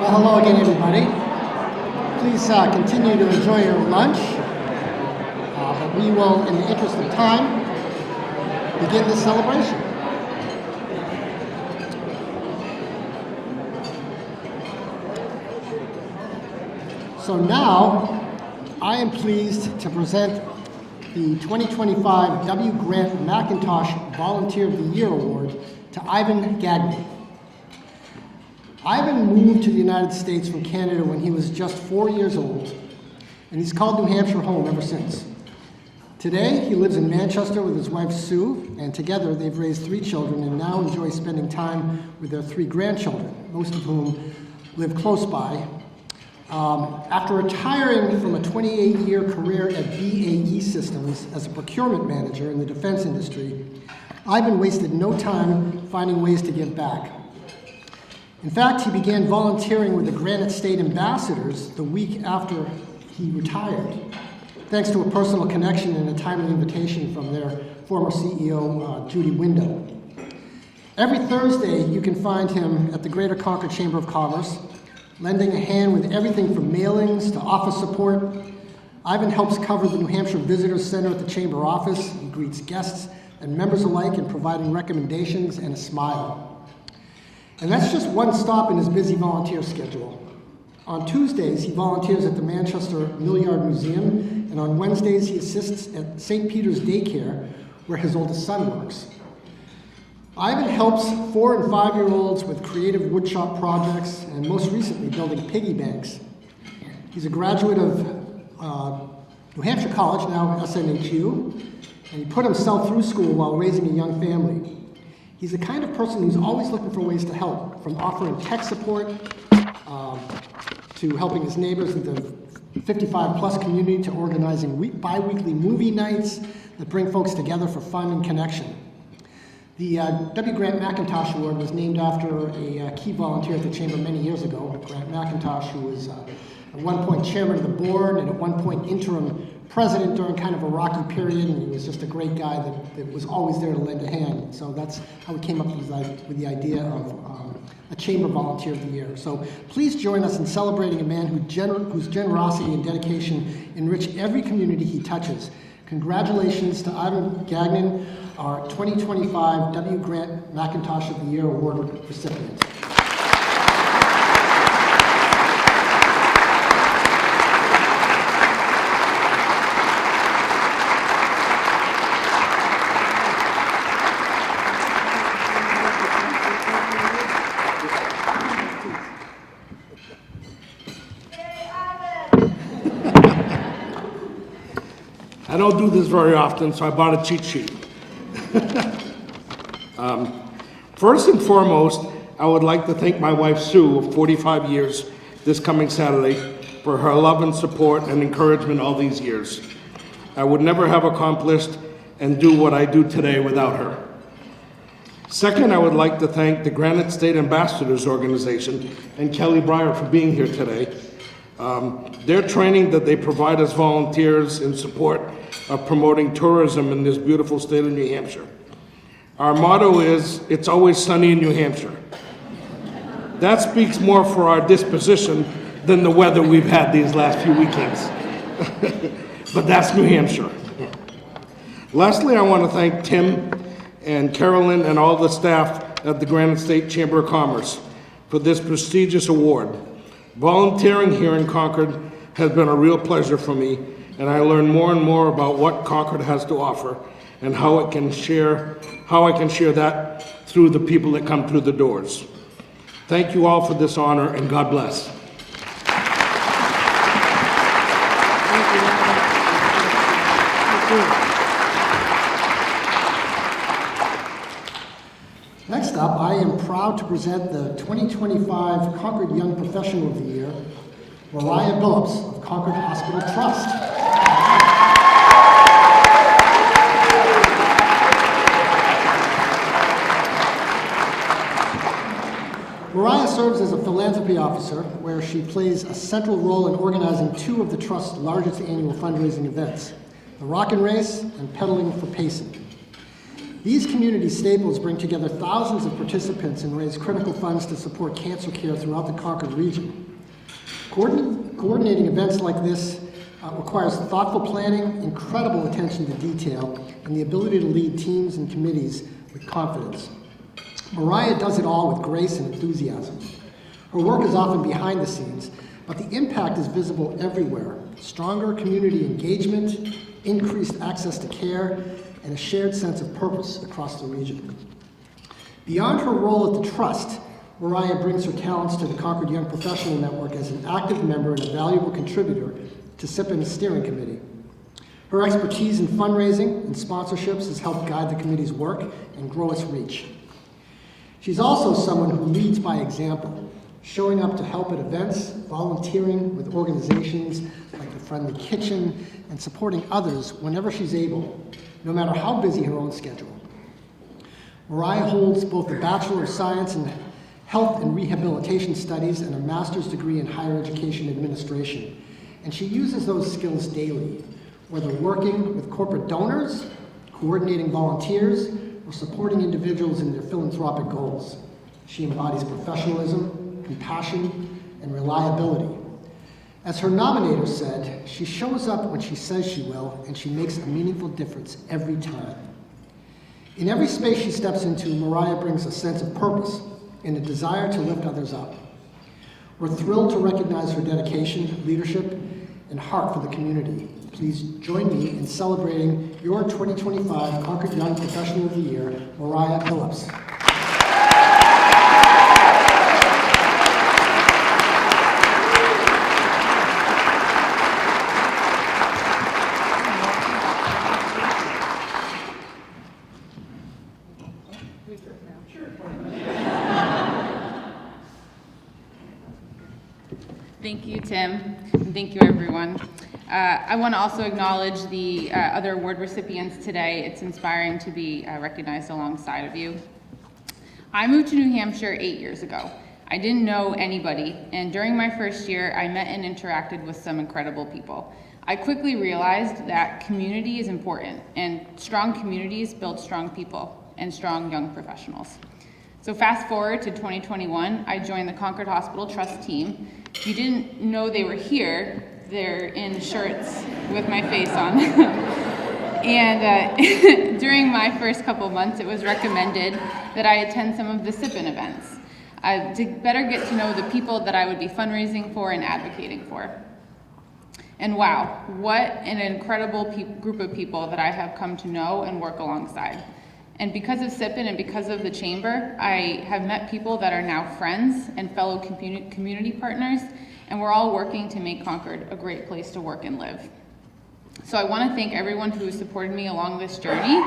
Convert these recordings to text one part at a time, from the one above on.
Well, hello again, everybody. Please continue to enjoy your lunch, but we will, in the interest of time, begin this celebration. So now, I am pleased to present the 2025 W. Grant McIntosh Volunteer of the Year Award to Yvon Gagnon. Yvon moved to the United States from Canada when he was just 4 years old, and he's called New Hampshire home ever since. Today, he lives in Manchester with his wife Sue, and together they've raised 3 children and now enjoy spending time with their 3 grandchildren, most of whom live close by. After retiring from a 28-year career at BAE Systems as a procurement manager in the defense industry, Yvon wasted no time finding ways to give back. In fact, he began volunteering with the Granite State Ambassadors the week after he retired, thanks to a personal connection and a timely invitation from their former CEO, Judy Window. Every Thursday, you can find him at the Greater Concord Chamber of Commerce, lending a hand with everything from mailings to office support. Yvon helps cover the New Hampshire Visitors Center at the Chamber office. He greets guests and members alike in providing recommendations and a smile. And that's just one stop in his busy volunteer schedule. On Tuesdays, he volunteers at the Manchester Millyard Museum, and on Wednesdays, he assists at St. Peter's Daycare, where his oldest son works. Yvon helps 4 and 5-year-olds with creative woodshop projects, and most recently, building piggy banks. He's a graduate of New Hampshire College, now SNHU, and he put himself through school while raising a young family. He's the kind of person who's always looking for ways to help, from offering tech support to helping his neighbors in the 55-plus community to organizing bi-weekly movie nights that bring folks together for fun and connection. The W. Grant McIntosh Award was named after a key volunteer at the Chamber many years ago, Grant McIntosh, who was at one point chairman of the board and at one point interim president during kind of a rocky period, and he was just a great guy that was always there to lend a hand. So that's how we came up with the idea of a Chamber Volunteer of the Year. So please join us in celebrating a man whose generosity and dedication enrich every community he touches. Congratulations to Yvon Gagnon, our 2025 W. Grant McIntosh of the Year Award recipient. I don't do this very often, so I bought a cheat sheet. First and foremost, I would like to thank my wife Sue of 45 years this coming Saturday for her love and support and encouragement all these years. I would never have accomplished and do what I do today without her. Second, I would like to thank the Granite State Ambassadors Organization and Kelly Breyer for being here today. Their training that they provide us volunteers in support of promoting tourism in this beautiful state of New Hampshire. Our motto is, it's always sunny in New Hampshire. That speaks more for our disposition than the weather we've had these last few weekends. But that's New Hampshire. Lastly, I want to thank Tim and Carolyn and all the staff at the Granite State Chamber of Commerce for this prestigious award. Volunteering here in Concord has been a real pleasure for me, and I learn more and more about what Concord has to offer and how I can share that through the people that come through the doors. Thank you all for this honor, and God bless. Next up, I am proud to present the 2025 Concord Young Professional of the Year, Moriah Billups of Concord Hospital Trust. Moriah serves as a philanthropy officer, where she plays a central role in organizing 2 of the Trust's largest annual fundraising events, the Rockin' Race and Pedaling for Payson. These community staples bring together thousands of participants and raise critical funds to support cancer care throughout the Concord region. Coordinating events like this requires thoughtful planning, incredible attention to detail, and the ability to lead teams and committees with confidence. Moriah does it all with grace and enthusiasm. Her work is often behind the scenes, but the impact is visible everywhere. Stronger community engagement, increased access to care, and a shared sense of purpose across the region. Beyond her role at the Trust, Moriah brings her talents to the Concord Young Professional Network as an active member and a valuable contributor to SIPN's steering committee. Her expertise in fundraising and sponsorships has helped guide the committee's work and grow its reach. She's also someone who leads by example, showing up to help at events, volunteering with organizations like the Friendly Kitchen, and supporting others whenever she's able, no matter how busy her own schedule. Moriah holds both a Bachelor of Science in Health and Rehabilitation Studies and a master's degree in Higher Education Administration, and she uses those skills daily, whether working with corporate donors, coordinating volunteers, or supporting individuals in their philanthropic goals. She embodies professionalism, compassion, and reliability. As her nominator said, she shows up when she says she will, and she makes a meaningful difference every time. In every space she steps into, Moriah brings a sense of purpose and a desire to lift others up. We're thrilled to recognize her dedication, leadership, and heart for the community. Please join me in celebrating your 2025 Concord Young Professional of the Year, Moriah Billups. Thank you, Tim, and thank you, everyone. I want to also acknowledge the other award recipients today. It's inspiring to be recognized alongside of you. I moved to New Hampshire 8 years ago. I didn't know anybody, and during my first year, I met and interacted with some incredible people. I quickly realized that community is important, and strong communities build strong people and strong young professionals. So fast forward to 2021, I joined the Concord Hospital Trust team. If you didn't know they were here, they're in shirts with my face on them. And during my first couple months, it was recommended that I attend some of the SIPN events to better get to know the people that I would be fundraising for and advocating for. And wow, what an incredible group of people that I have come to know and work alongside. And because of SIPN and because of the Chamber, I have met people that are now friends and fellow community partners, and we're all working to make Concord a great place to work and live. So I want to thank everyone who has supported me along this journey,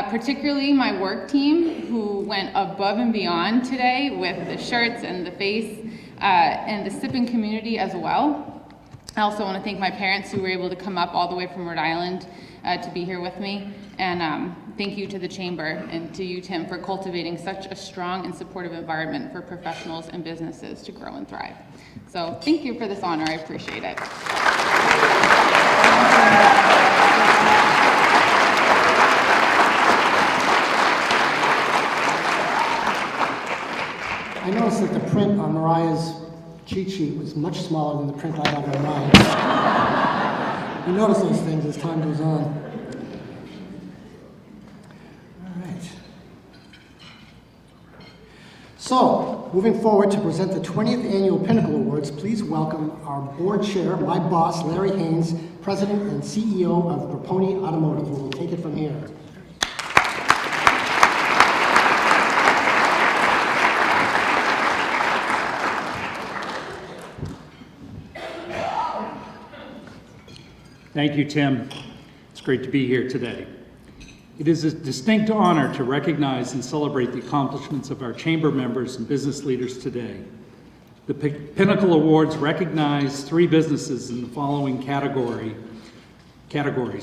particularly my work team who went above and beyond today with the shirts and the face, and the SIPN community as well. I also want to thank my parents who were able to come up all the way from Rhode Island to be here with me. And thank you to the Chamber and to you, Tim, for cultivating such a strong and supportive environment for professionals and businesses to grow and thrive. So thank you for this honor. I appreciate it. I noticed that the print on Moriah's cheat sheet was much smaller than the print I have on mine. You notice those things as time goes on. All right. So, moving forward to present the 20th Annual Pinnacle Awards, please welcome our board chair, my boss, Larry Haynes, President and CEO of Raponi Automotive, who will take it from here. Thank you, Tim. It's great to be here today. It is a distinct honor to recognize and celebrate the accomplishments of our Chamber members and business leaders today. The Pinnacle Awards recognize 3 businesses in the following categories: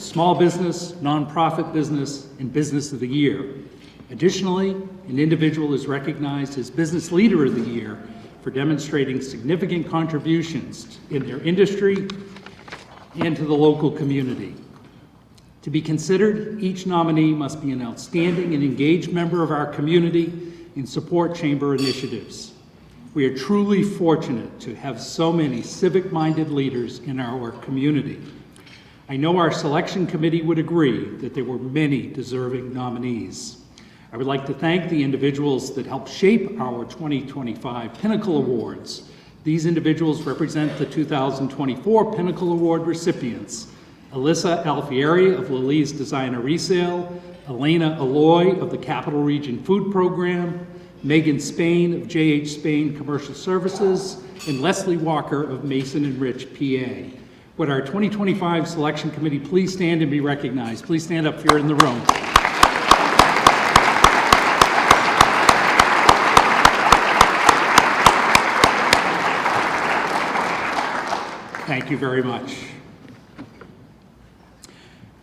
small business, nonprofit business, and business of the year. Additionally, an individual is recognized as Business Leader of the Year for demonstrating significant contributions in their industry and to the local community. To be considered, each nominee must be an outstanding and engaged member of our community and support chamber initiatives. We are truly fortunate to have so many civic-minded leaders in our community. I know our selection committee would agree that there were many deserving nominees. I would like to thank the individuals that helped shape our 2025 Pinnacle Awards. These individuals represent the 2024 Pinnacle Award recipients: Alyssa Alfieri of Lily's Designer Resale, Elena Aloy of the Capital Region Food Program, Megan Spain of J.H. Spain Commercial Services, and Leslie Walker of Mason and Rich, PA. Would our 2025 Selection Committee please stand and be recognized? Please stand up if you're in the room. Thank you very much.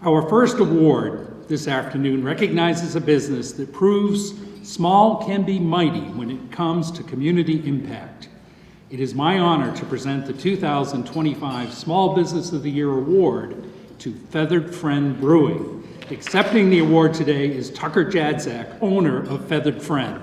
Our first award this afternoon recognizes a business that proves small can be mighty when it comes to community impact. It is my honor to present the 2025 Small Business of the Year Award to Feathered Friend Brewing. Accepting the award today is Tucker Jadzak, owner of Feathered Friend.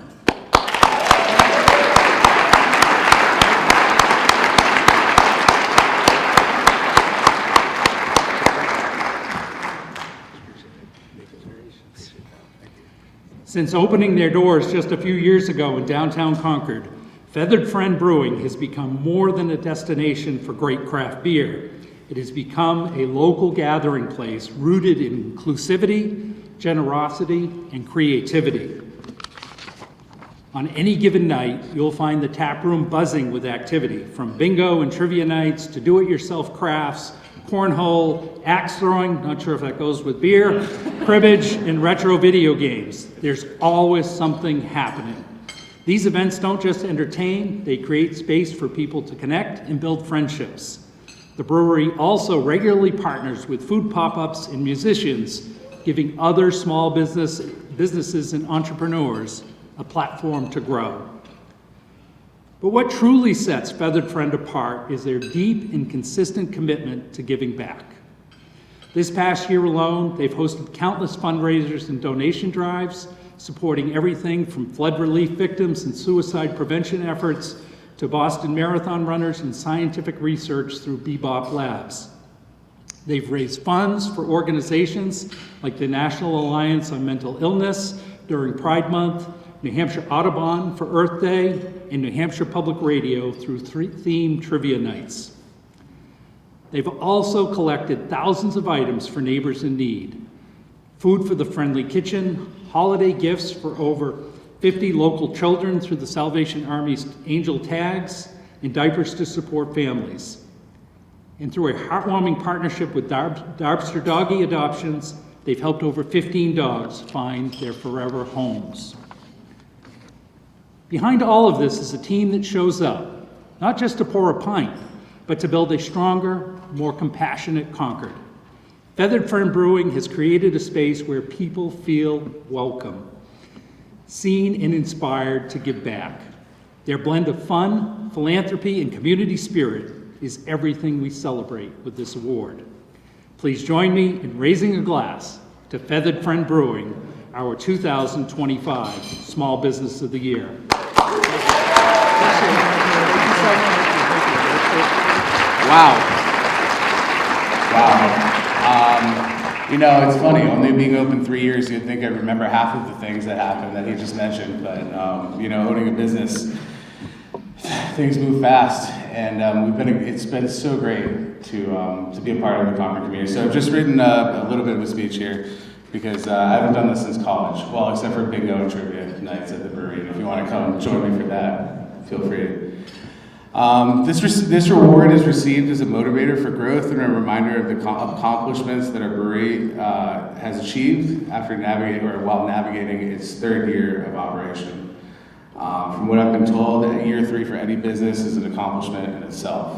Since opening their doors just a few years ago in downtown Concord, Feathered Friend Brewing has become more than a destination for great craft beer. It has become a local gathering place rooted in inclusivity, generosity, and creativity. On any given night, you'll find the tap room buzzing with activity, from bingo and trivia nights to do-it-yourself crafts, cornhole, axe throwing, not sure if that goes with beer, cribbage, and retro video games. There's always something happening. These events don't just entertain, they create space for people to connect and build friendships. The brewery also regularly partners with food pop-ups and musicians, giving other small businesses and entrepreneurs a platform to grow. But what truly sets Feathered Friend apart is their deep and consistent commitment to giving back. This past year alone, they've hosted countless fundraisers and donation drives, supporting everything from flood relief victims and suicide prevention efforts to Boston Marathon runners and scientific research through Bebop Labs. They've raised funds for organizations like the National Alliance on Mental Illness during Pride Month, New Hampshire Audubon for Earth Day, and New Hampshire Public Radio through themed trivia nights. They've also collected thousands of items for neighbors in need: food for the Friendly Kitchen, holiday gifts for over 50 local children through the Salvation Army's Angel Tags, and diapers to support families. And through a heartwarming partnership with Darbster Doggy Adoptions, they've helped over 15 dogs find their forever homes. Behind all of this is a team that shows up, not just to pour a pint, but to build a stronger, more compassionate Concord. Feathered Friend Brewing has created a space where people feel welcome, seen and inspired to give back. Their blend of fun, philanthropy, and community spirit is everything we celebrate with this award. Please join me in raising a glass to Feathered Friend Brewing, our 2025 Small Business of the Year. Wow. You know, it's funny, only being open 3 years, you'd think I'd remember half of the things that happened that he just mentioned, but, you know, owning a business, things move fast, and it's been so great to be a part of the Concord community. So I've just written a little bit of a speech here, because I haven't done this since college, well, except for bingo and trivia nights at the brewery, and if you want to come join me for that, feel free. This reward is received as a motivator for growth and a reminder of the accomplishments that our brewery has achieved while navigating its third year of operation. From what I've been told, year 3 for any business is an accomplishment in itself.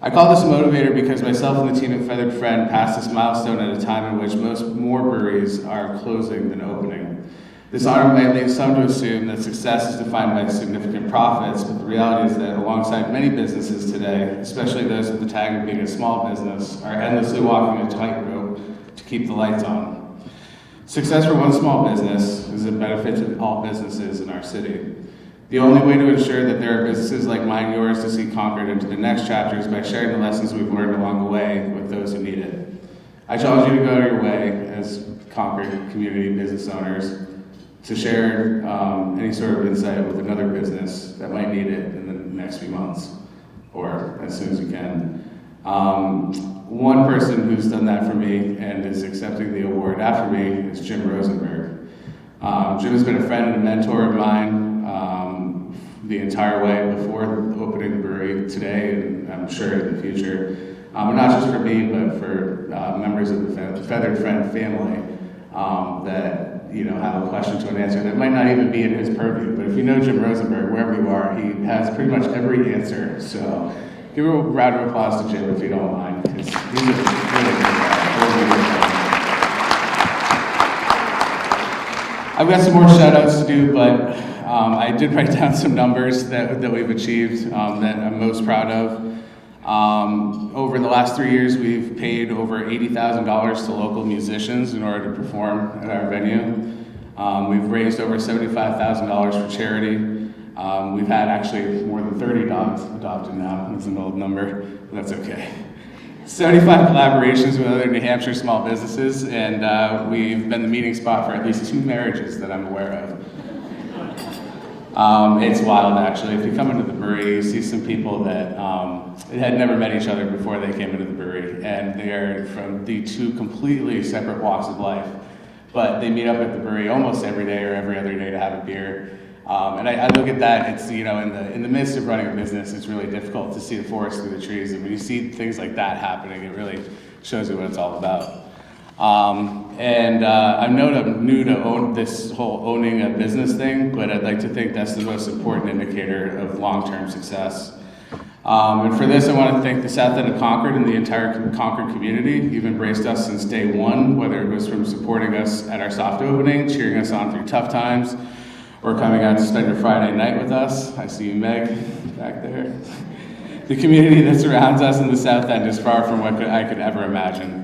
I call this a motivator because myself and the team at Feathered Friend passed this milestone at a time in which more breweries are closing than opening. This honor may lead some to assume that success is defined by significant profits, but the reality is that alongside many businesses today, especially those with the tag of being a small business, are endlessly walking a tightrope to keep the lights on. Success for one small business is a benefit to all businesses in our city. The only way to ensure that there are businesses like mine, yours, to see Concord into the next chapter is by sharing the lessons we've learned along the way with those who need it. I challenge you to go out of your way as Concord community business owners to share any sort of insight with another business that might need it in the next few months, or as soon as you can. One person who's done that for me and is accepting the award after me is Jim Rosenberg. Jim has been a friend and a mentor of mine the entire way before opening the brewery today, and I'm sure in the future. Not just for me, but for members of the Feathered Friend family that have a question to an answer that might not even be in his purview. But if you know Jim Rosenberg, wherever you are, he has pretty much every answer. So give a round of applause to Jim if you don't mind, because he's a really good guy. I've got some more shout outs to do, but I did write down some numbers that we've achieved that I'm most proud of. Over the last 3 years, we've paid over $80,000 to local musicians in order to perform at our venue. We've raised over $75,000 for charity. We've had actually more than 30 dogs adopted now. That's an old number, but that's okay. 75 collaborations with other New Hampshire small businesses, and we've been the meeting spot for at least 2 marriages that I'm aware of. It's wild, actually. If you come into the brewery, you see some people that had never met each other before they came into the brewery, and they are from the 2 completely separate walks of life, but they meet up at the brewery almost every day or every other day to have a beer. And I look at that, it's, in the midst of running a business, it's really difficult to see the forest through the trees, and when you see things like that happening, it really shows you what it's all about. I'm new to own this whole owning a business thing, but I'd like to think that's the most important indicator of long-term success. And for this, I want to thank the South End of Concord and the entire Concord community. You've embraced us since day one, whether it was from supporting us at our soft opening, cheering us on through tough times, or coming out to spend your Friday night with us. I see you, Meg, back there. The community that surrounds us in the South End is far from what I could ever imagine.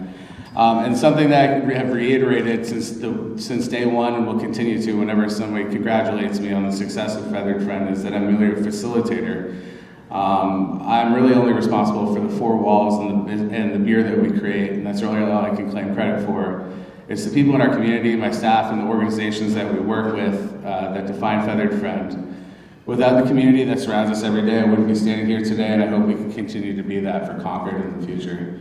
And something that I have reiterated since day one and will continue to whenever somebody congratulates me on the success of Feathered Friend is that I'm merely a facilitator. I'm really only responsible for the 4 walls and the beer that we create, and that's really all I can claim credit for. It's the people in our community, my staff, and the organizations that we work with that define Feathered Friend. Without the community that surrounds us every day, I wouldn't be standing here today, and I hope we can continue to be that for Concord in the future.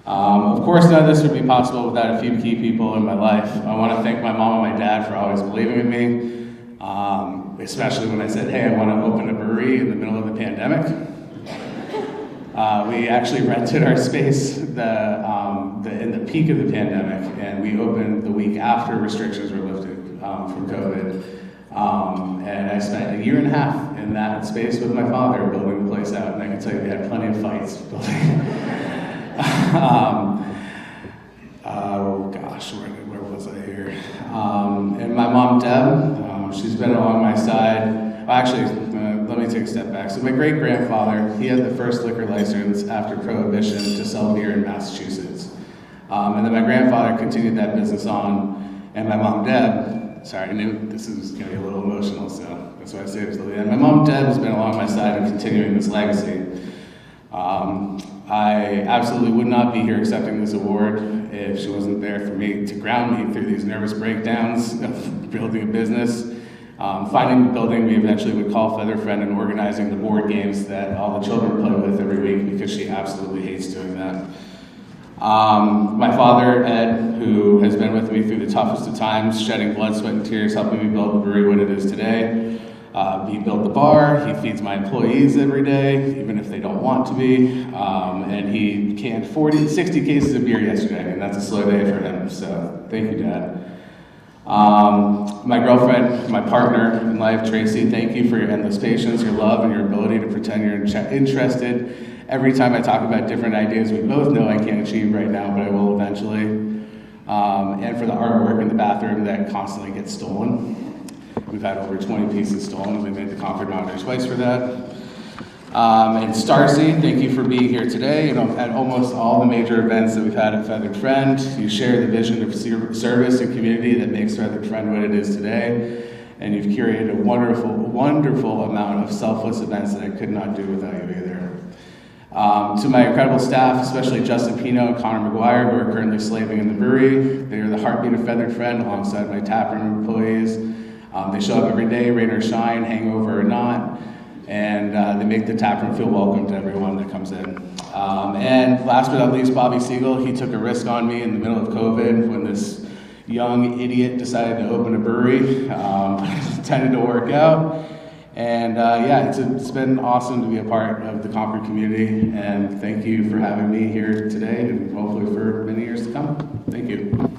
Of course, none of this would be possible without a few key people in my life. I want to thank my mom and my dad for always believing in me, especially when I said, hey, I want to open a brewery in the middle of the pandemic. We actually rented our space in the peak of the pandemic, and we opened the week after restrictions were lifted from COVID. And I spent a 1.5 years in that space with my father building the place out, and I can tell you we had plenty of fights building. Oh gosh, where was I here? And my mom, Deb, she's been along my side. Well, actually, let me take a step back. So my great-grandfather, he had the first liquor license after Prohibition to sell beer in Massachusetts. And then my grandfather continued that business on, and my mom, Deb, sorry, I knew this was going to be a little emotional, so that's why I say it till the end. My mom, Deb, has been along my side and continuing this legacy. I absolutely would not be here accepting this award if she wasn't there for me to ground me through these nervous breakdowns of building a business, finding the building we eventually would call Feather Friend, and organizing the board games that all the children play with every week because she absolutely hates doing that. My father, Ed, who has been with me through the toughest of times, shedding blood, sweat, and tears, helping me build the brewery what it is today. He built the bar, he feeds my employees every day, even if they don't want to be, and he canned 60 cases of beer yesterday, and that's a slow day for him, so thank you, Dad. My girlfriend, my partner in life, Tracy, thank you for your endless patience, your love, and your ability to pretend you're interested. Every time I talk about different ideas we both know I can't achieve right now, but I will eventually. And for the artwork in the bathroom that constantly gets stolen. We've had over 20 pieces stolen. We made the Concord Monitor twice for that. And Starcy, thank you for being here today. At almost all the major events that we've had at Feathered Friend, you share the vision of service and community that makes Feathered Friend what it is today. And you've curated a wonderful, wonderful amount of selfless events that I could not do without you either. To my incredible staff, especially Justin Pino and Connor McGuire, who are currently slaving in the brewery. They are the heartbeat of Feathered Friend alongside my taproom employees. They show up every day, rain or shine, hangover or not, and they make the taproom feel welcome to everyone that comes in. And last but not least, Bobby Siegel. He took a risk on me in the middle of COVID when this young idiot decided to open a brewery. It tended to work out. And yeah, it's been awesome to be a part of the Concord community, and thank you for having me here today, and hopefully for many years to come. Thank you.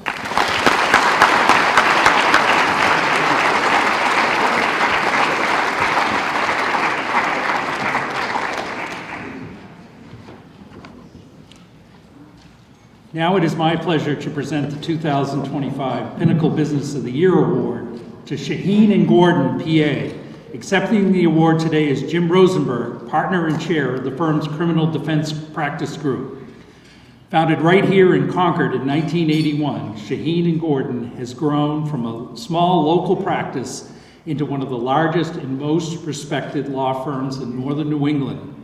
Now it is my pleasure to present the 2025 Pinnacle Business of the Year Award to Shaheen and Gordon, PA. Accepting the award today is Jim Rosenberg, partner and chair of the firm's Criminal Defense Practice Group. Founded right here in Concord in 1981, Shaheen and Gordon has grown from a small local practice into one of the largest and most respected law firms in northern New England.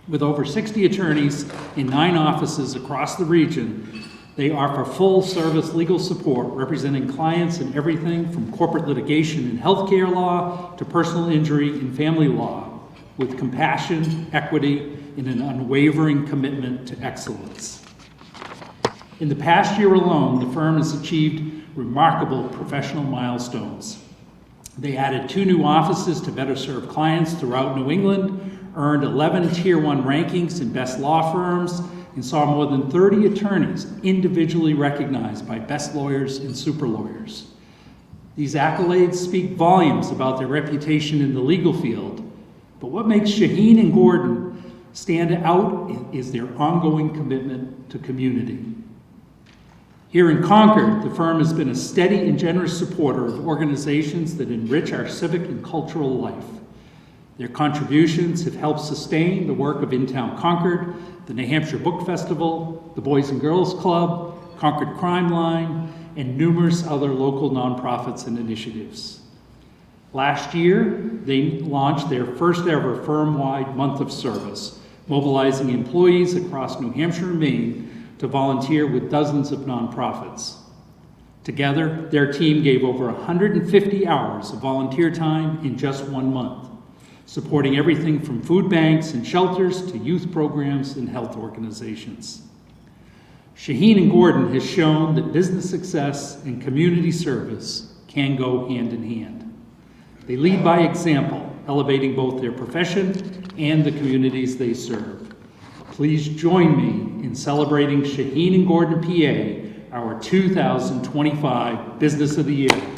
With over 60 attorneys in 9 offices across the region, they offer full-service legal support representing clients in everything from corporate litigation and healthcare law to personal injury and family law, with compassion, equity, and an unwavering commitment to excellence. In the past year alone, the firm has achieved remarkable professional milestones. They added 2 new offices to better serve clients throughout New England, earned 11 Tier 1 rankings in best law firms, and saw more than 30 attorneys individually recognized by best lawyers and super lawyers. These accolades speak volumes about their reputation in the legal field, but what makes Shaheen and Gordon stand out is their ongoing commitment to community. Here in Concord, the firm has been a steady and generous supporter of organizations that enrich our civic and cultural life. Their contributions have helped sustain the work of In-Town Concord, the New Hampshire Book Festival, the Boys and Girls Club, Concord Crime Line, and numerous other local nonprofits and initiatives. Last year, they launched their first ever firm-wide month of service, mobilizing employees across New Hampshire and Maine to volunteer with dozens of nonprofits. Together, their team gave over 150 hours of volunteer time in just 1 month, supporting everything from food banks and shelters to youth programs and health organizations. Shaheen and Gordon has shown that business success and community service can go hand in hand. They lead by example, elevating both their profession and the communities they serve. Please join me in celebrating Shaheen and Gordon, PA, our 2025 Business of the Year.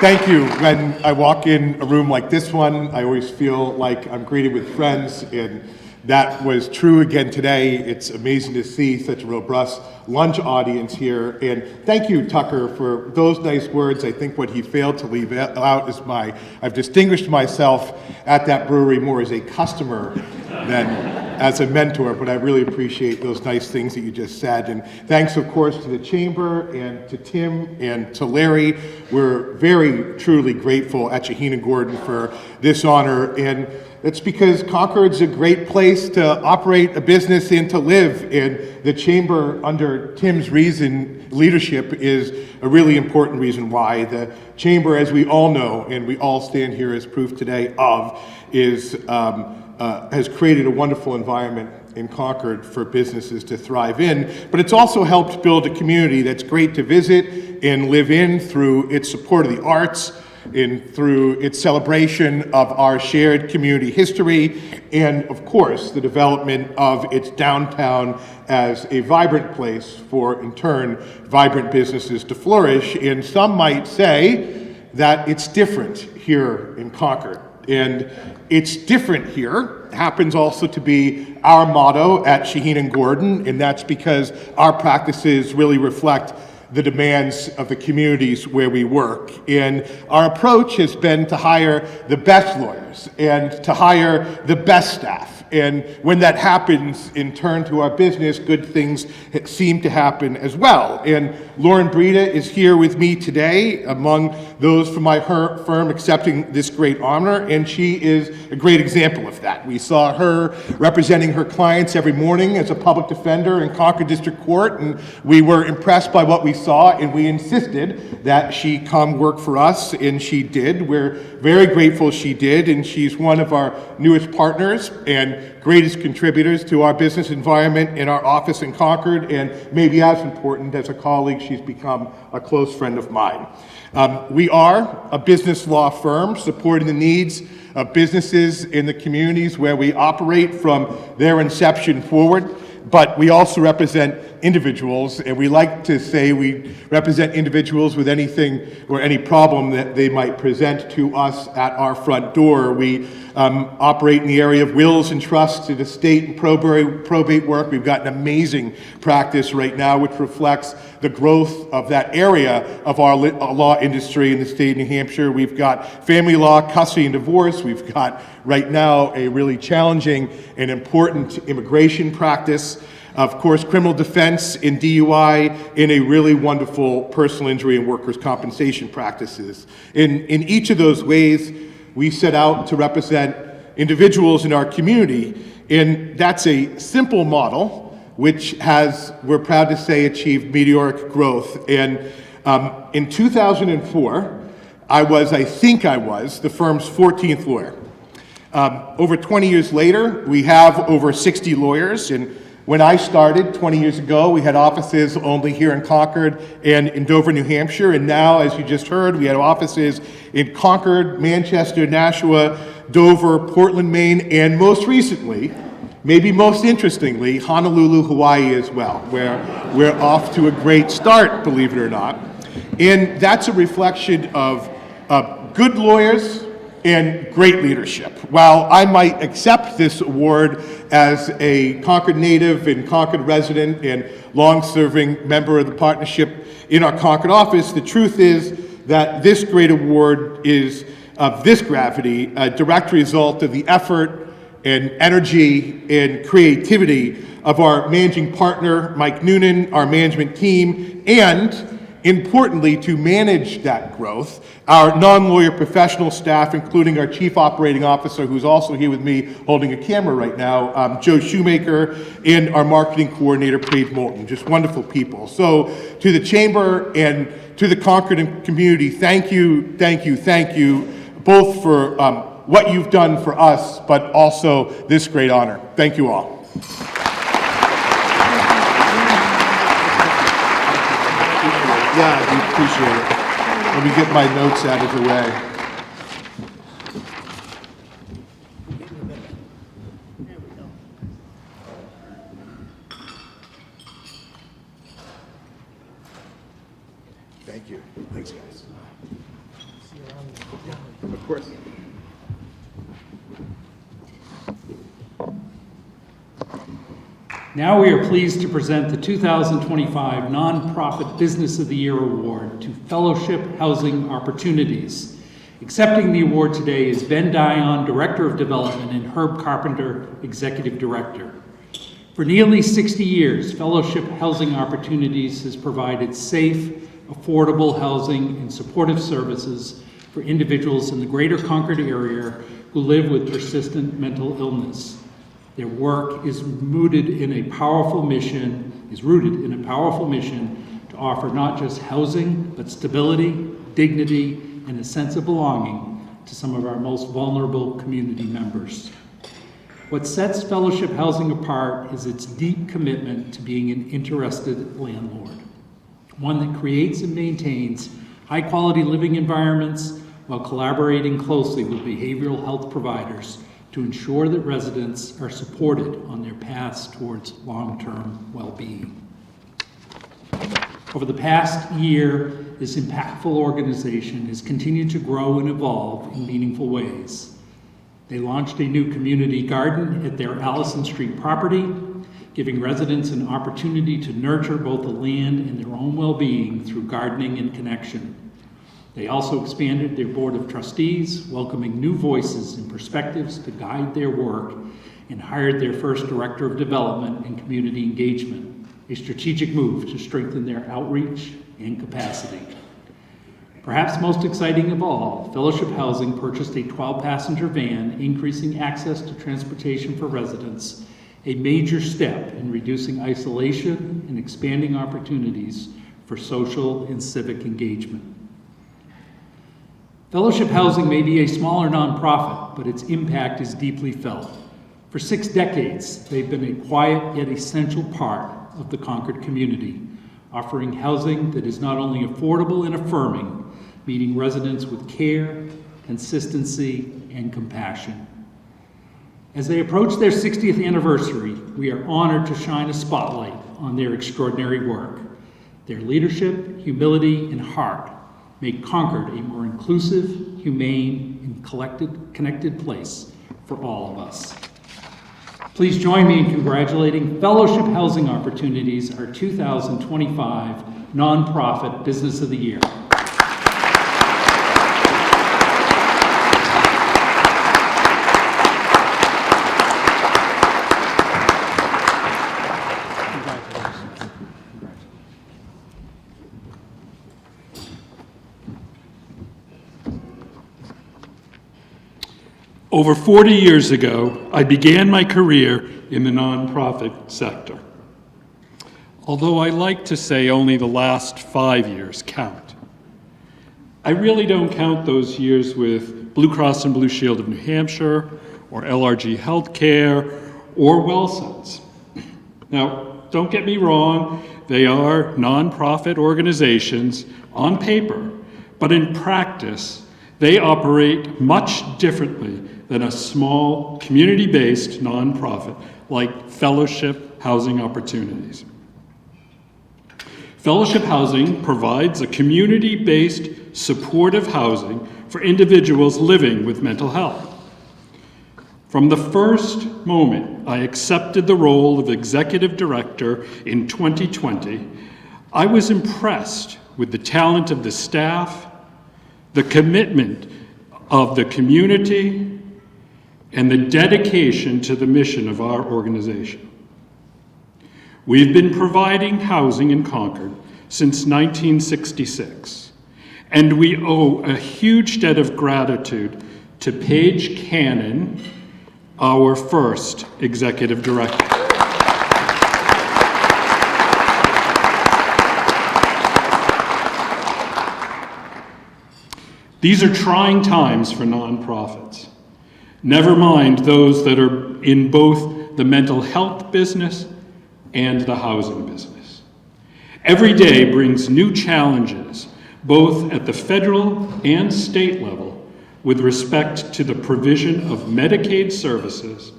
Thank you. When I walk in a room like this one, I always feel like I'm greeted with friends, and that was true again today. It's amazing to see such a robust lunch audience here, and thank you, Tucker, for those nice words. I think what he failed to leave out is I've distinguished myself at that brewery more as a customer than as a mentor, but I really appreciate those nice things that you just said. And thanks, of course, to the Chamber and to Tim and to Larry. We're very, truly grateful at Shaheen and Gordon for this honor. And it's because Concord's a great place to operate a business and to live. And the Chamber, under Tim's leadership, is a really important reason why. The Chamber, as we all know, and we all stand here as proof today of, has created a wonderful environment in Concord for businesses to thrive in, but it's also helped build a community that's great to visit and live in through its support of the arts and through its celebration of our shared community history, and of course the development of its downtown as a vibrant place for, in turn, vibrant businesses to flourish. And some might say that it's different here in Concord. And it's different here happens also to be our motto at Shaheen and Gordon, and that's because our practices really reflect the demands of the communities where we work. And our approach has been to hire the best lawyers and to hire the best staff. And when that happens, in turn to our business, good things seem to happen as well. And Lauren Breda is here with me today, among those from my firm accepting this great honor, and she is a great example of that. We saw her representing her clients every morning as a public defender in Concord District Court, and we were impressed by what we saw, and we insisted that she come work for us, and she did. We're very grateful she did, and she's one of our newest partners and greatest contributors to our business environment in our office in Concord, and maybe as important as a colleague, she's become a close friend of mine. We are a business law firm supporting the needs of businesses in the communities where we operate from their inception forward, but we also represent individuals, and we like to say we represent individuals with anything or any problem that they might present to us at our front door. We operate in the area of wills and trusts, to the estate and probate work. We've got an amazing practice right now which reflects the growth of that area of our law industry in the state of New Hampshire. We've got family law, custody and divorce. We've got right now a really challenging and important immigration practice. Of course, criminal defense in DUI, in a really wonderful personal injury and workers' compensation practices. In each of those ways, we set out to represent individuals in our community, and that's a simple model which has, we're proud to say, achieved meteoric growth. And in 2004, I think I was the firm's 14th lawyer. Over 20 years later, we have over 60 lawyers, and when I started 20 years ago, we had offices only here in Concord and in Dover, New Hampshire, and now, as you just heard, we have offices in Concord, Manchester, Nashua, Dover, Portland, Maine, and most recently, maybe most interestingly, Honolulu, Hawaii as well, where we're off to a great start, believe it or not. And that's a reflection of good lawyers and great leadership. While I might accept this award as a Concord native and Concord resident and long-serving member of the partnership in our Concord office, the truth is that this great award is of this gravity, a direct result of the effort and energy and creativity of our managing partner, Mike Noonan, our management team, and importantly, to manage that growth, our non-lawyer professional staff, including our chief operating officer, who's also here with me holding a camera right now, Joe Shoemaker, and our marketing coordinator, Paige Moulton, just wonderful people. So to the chamber and to the Concord community, thank you, both for what you've done for us, but also this great honor. Thank you all. Yeah, we appreciate it. Let me get my notes out of the way. Thank you. Thanks, guys. Of course. Now we are pleased to present the 2025 Nonprofit Business of the Year Award to Fellowship Housing Opportunities. Accepting the award today is Ben Dion, Director of Development, and Herb Carpenter, Executive Director. For nearly 60 years, Fellowship Housing Opportunities has provided safe, affordable housing and supportive services for individuals in the greater Concord area who live with persistent mental illness. Their work is rooted in a powerful mission to offer not just housing, but stability, dignity, and a sense of belonging to some of our most vulnerable community members. What sets Fellowship Housing apart is its deep commitment to being an interested landlord, one that creates and maintains high-quality living environments while collaborating closely with behavioral health providers to ensure that residents are supported on their paths towards long-term well-being. Over the past year, this impactful organization has continued to grow and evolve in meaningful ways. They launched a new community garden at their Allison Street property, giving residents an opportunity to nurture both the land and their own well-being through gardening and connection. They also expanded their board of trustees, welcoming new voices and perspectives to guide their work, and hired their first director of development and community engagement, a strategic move to strengthen their outreach and capacity. Perhaps most exciting of all, Fellowship Housing purchased a 12-passenger van, increasing access to transportation for residents, a major step in reducing isolation and expanding opportunities for social and civic engagement. Fellowship Housing may be a smaller nonprofit, but its impact is deeply felt. For 6 decades, they've been a quiet yet essential part of the Concord community, offering housing that is not only affordable and affirming, meeting residents with care, consistency, and compassion. As they approach their 60th anniversary, we are honored to shine a spotlight on their extraordinary work. Their leadership, humility, and heart make Concord a more inclusive, humane, and connected place for all of us. Please join me in congratulating Fellowship Housing Opportunities, our 2025 Nonprofit Business of the Year. Over 40 years ago, I began my career in the nonprofit sector. Although I like to say only the last 5 years count. I really don't count those years with Blue Cross and Blue Shield of New Hampshire, or LRG Healthcare, or WellSense. Now, don't get me wrong, they are nonprofit organizations on paper, but in practice, they operate much differently than a small, community-based nonprofit like Fellowship Housing Opportunities. Fellowship Housing provides a community-based supportive housing for individuals living with mental health. From the first moment I accepted the role of executive director in 2020, I was impressed with the talent of the staff, the commitment of the community, and the dedication to the mission of our organization. We've been providing housing in Concord since 1966, and we owe a huge debt of gratitude to Paige Cannon, our first executive director. These are trying times for nonprofits. Never mind those that are in both the mental health business and the housing business. Every day brings new challenges, both at the federal and state level, with respect to the provision of Medicaid services,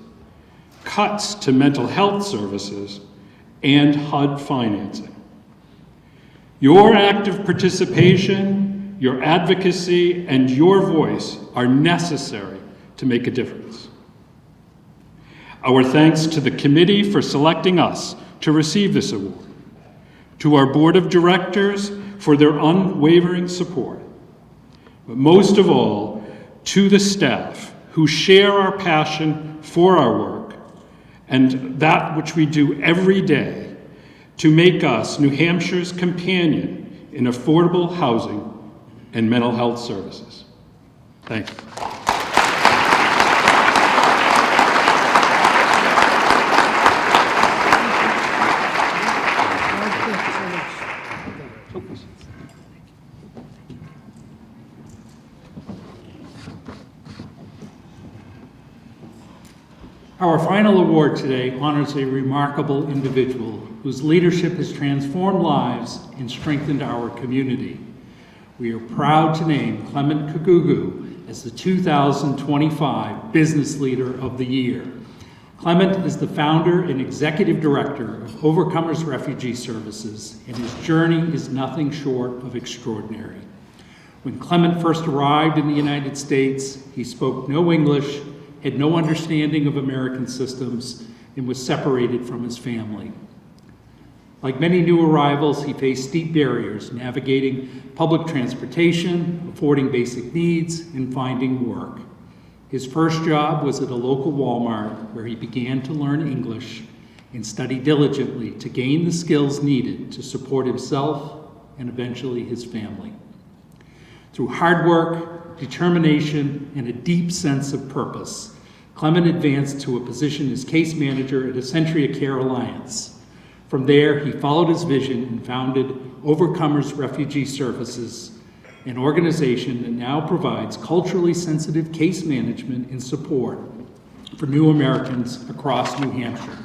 cuts to mental health services, and HUD financing. Your active participation, your advocacy, and your voice are necessary to make a difference. Our thanks to the committee for selecting us to receive this award, to our board of directors for their unwavering support, but most of all, to the staff who share our passion for our work and that which we do every day to make us New Hampshire's companion in affordable housing and mental health services. Thank you. Our final award today honors a remarkable individual whose leadership has transformed lives and strengthened our community. We are proud to name Clement Kigugu as the 2025 Business Leader of the Year. Clement is the founder and executive director of Overcomers Refugee Services, and his journey is nothing short of extraordinary. When Clement first arrived in the United States, he spoke no English, had no understanding of American systems, and was separated from his family. Like many new arrivals, he faced steep barriers navigating public transportation, affording basic needs, and finding work. His first job was at a local Walmart where he began to learn English and study diligently to gain the skills needed to support himself and eventually his family. Through hard work, determination, and a deep sense of purpose, Clement advanced to a position as case manager at a Century of Care Alliance. From there, he followed his vision and founded Overcomers Refugee Services, an organization that now provides culturally sensitive case management and support for new Americans across New Hampshire.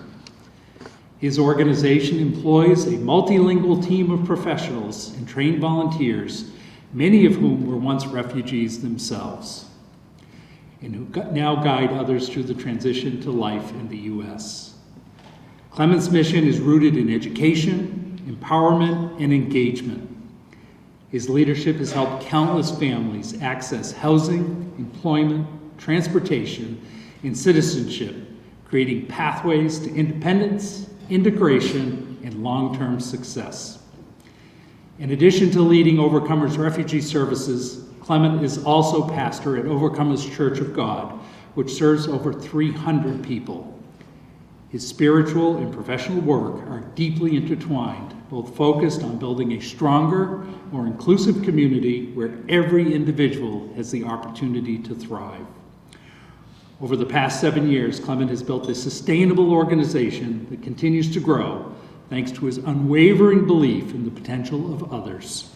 His organization employs a multilingual team of professionals and trained volunteers, many of whom were once refugees themselves, and who now guide others through the transition to life in the U.S. Clement's mission is rooted in education, empowerment, and engagement. His leadership has helped countless families access housing, employment, transportation, and citizenship, creating pathways to independence, integration, and long-term success. In addition to leading Overcomers Refugee Services, Clement is also pastor at Overcomers Church of God, which serves over 300 people. His spiritual and professional work are deeply intertwined, both focused on building a stronger, more inclusive community where every individual has the opportunity to thrive. Over the past 7 years, Clement has built a sustainable organization that continues to grow thanks to his unwavering belief in the potential of others.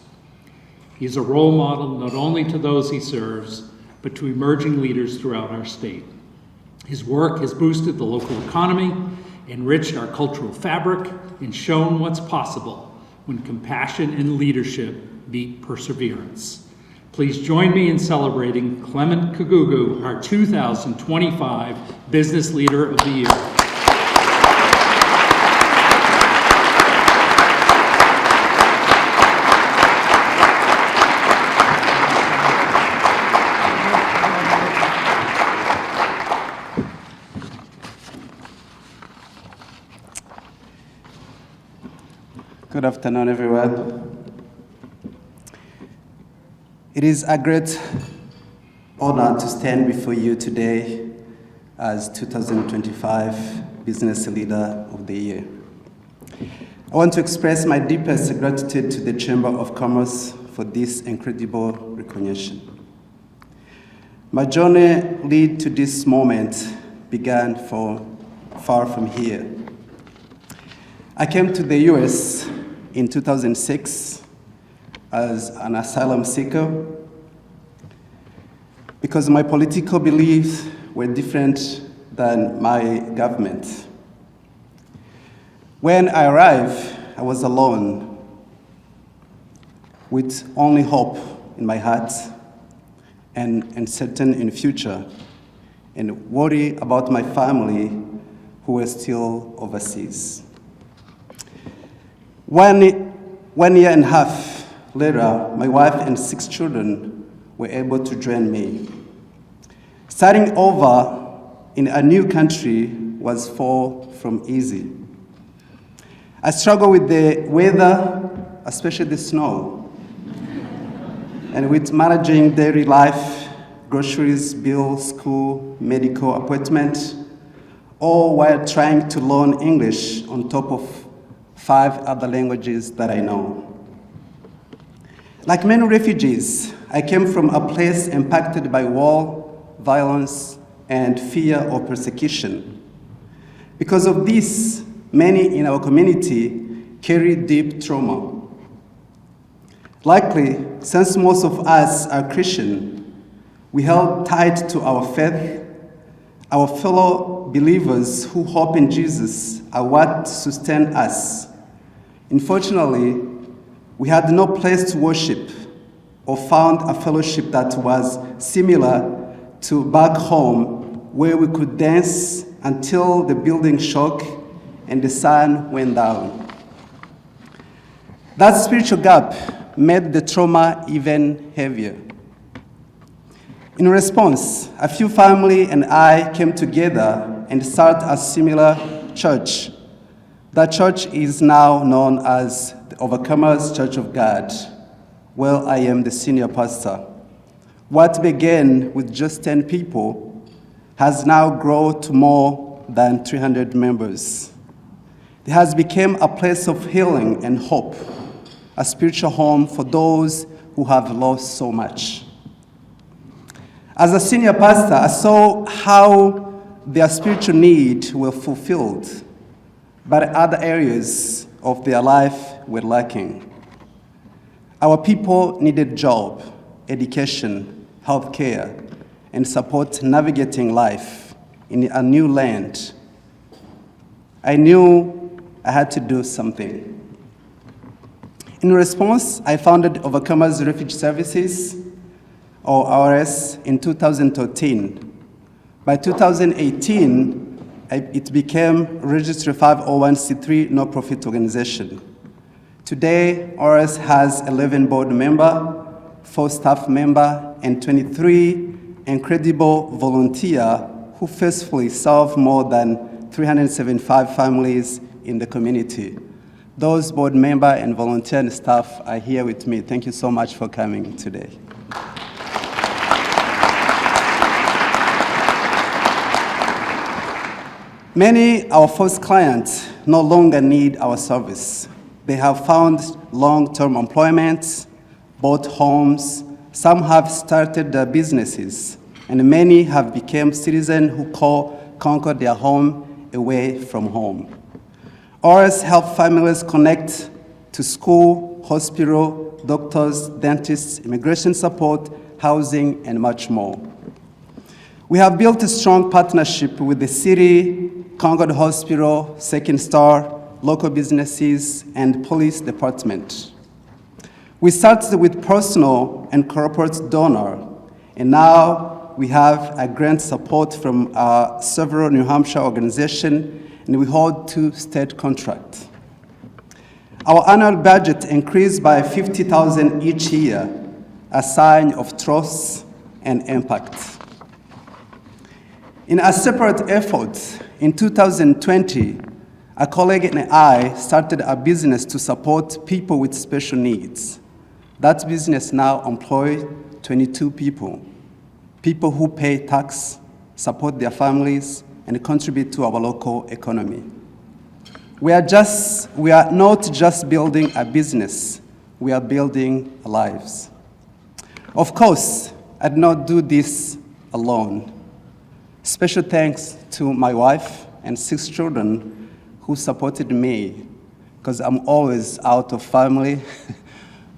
He is a role model not only to those he serves, but to emerging leaders throughout our state. His work has boosted the local economy, enriched our cultural fabric, and shown what's possible when compassion and leadership meet perseverance. Please join me in celebrating Clement Kigugu, our 2025 Business Leader of the Year. Good afternoon, everyone. It is a great honor to stand before you today as 2025 Business Leader of the Year. I want to express my deepest gratitude to the Chamber of Commerce for this incredible recognition. My journey lead to this moment began far from here. I came to the US in 2006 as an asylum seeker because my political beliefs were different than my government. When I arrived, I was alone with only hope in my heart and uncertain in the future and worry about my family who were still overseas. One year and a half later, my wife and 6 children were able to join me. Starting over in a new country was far from easy. I struggled with the weather, especially the snow, and with managing daily life, groceries, bills, school, medical appointments, all while trying to learn English on top of 5 other languages that I know. Like many refugees, I came from a place impacted by war, violence, and fear of persecution. Because of this, many in our community carry deep trauma. Likely, since most of us are Christian, we held tight to our faith. Our fellow believers who hope in Jesus are what sustain us. Unfortunately, we had no place to worship or found a fellowship that was similar to back home, where we could dance until the building shook and the sun went down. That spiritual gap made the trauma even heavier. In response, a few family and I came together and started a similar church. That church is now known as the Overcomers Church of God, where I am the senior pastor. What began with just 10 people has now grown to more than 300 members. It has become a place of healing and hope, a spiritual home for those who have lost so much. As a senior pastor, I saw how their spiritual needs were fulfilled, but other areas of their life were lacking. Our people needed job, education, healthcare, and support navigating life in a new land. I knew I had to do something. In response, I founded Overcomers Refugee Services, or ORS, in 2013. By 2018, it became a registered 501c3 non-profit organization. Today, ORS has 11 board members, 4 staff members, and 23 incredible volunteers who faithfully serve more than 375 families in the community. Those board members and volunteer and staff are here with me. Thank you so much for coming today. Many of our first clients no longer need our service. They have found long-term employment, bought homes, some have started their businesses, and many have become citizens who call Concord their home away from home. ORS help families connect to school, hospital, doctors, dentists, immigration support, housing, and much more. We have built a strong partnership with the city, Concord Hospital, Second Star, local businesses, and police department. We started with personal and corporate donor, and now we have a grant support from several New Hampshire organizations, and we hold 2 state contracts. Our annual budget increased by $50,000 each year, a sign of trust and impact. In a separate effort, in 2020, a colleague and I started a business to support people with special needs. That business now employs 22 people who pay tax, support their families, and contribute to our local economy. We are not just building a business, we are building lives. Of course, I did not do this alone. Special thanks to my wife and 6 children who supported me, because I'm always out of family,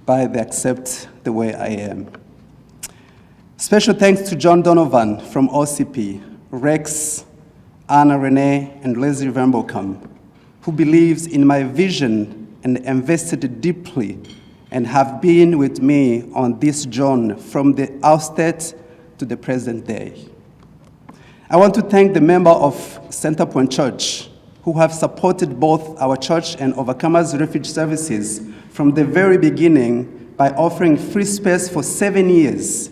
but they accept the way I am. Special thanks to John Donovan from OCP, Rex, Anna Renee, and Leslie Vermbocam, who believes in my vision and invested deeply and have been with me on this journey from the outset to the present day. I want to thank the members of Centerpoint Church who have supported both our church and Overcomers Refugee Services from the very beginning by offering free space for 7 years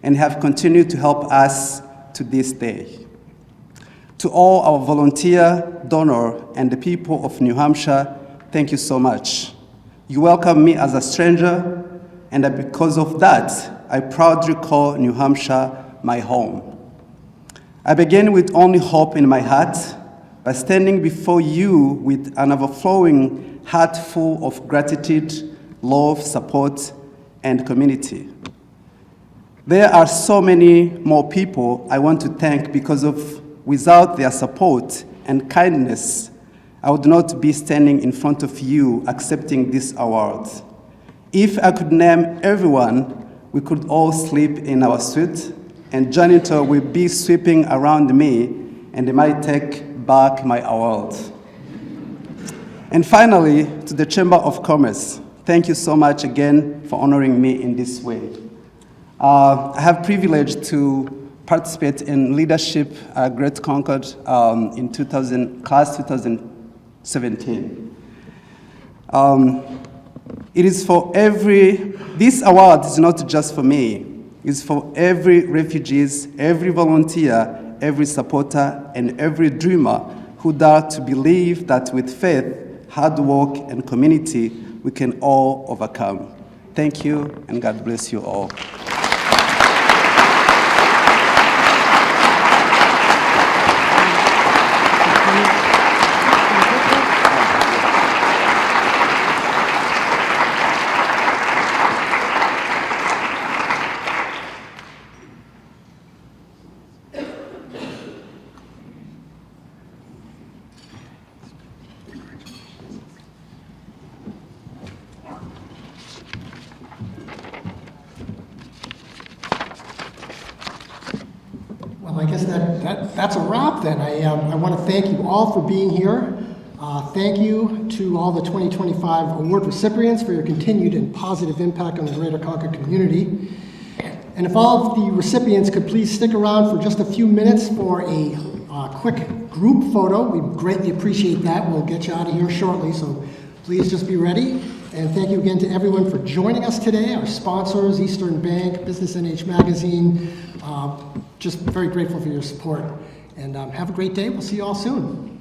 and have continued to help us to this day. To all our volunteer, donor, and the people of New Hampshire, thank you so much. You welcomed me as a stranger, and because of that, I proudly call New Hampshire my home. I began with only hope in my heart, by standing before you with an overflowing heart full of gratitude, love, support, and community. There are so many more people I want to thank because without their support and kindness, I would not be standing in front of you accepting this award. If I could name everyone, we could all sleep in our suite, and janitor will be sweeping around me, and they might take back my award. And finally, to the Chamber of Commerce, thank you so much again for honoring me in this way. I have privilege to participate in leadership at Great Concord in class 2017. It is for this award is not just for me, it's for every refugee, every volunteer, every supporter, and every dreamer who who dare to believe that with faith, hard work, and community, we can all overcome. Thank you, and God bless you all. Well, I guess that's a wrap then. I want to thank you all for being here. Thank you to all the 2025 award recipients for your continued and positive impact on the greater Concord community. And if all of the recipients could please stick around for just a few minutes for a quick group photo, we'd greatly appreciate that. We'll get you out of here shortly, so please just be ready. And thank you again to everyone for joining us today, our sponsors, Eastern Bank, Business NH Magazine. Just very grateful for your support. And have a great day. We'll see you all soon.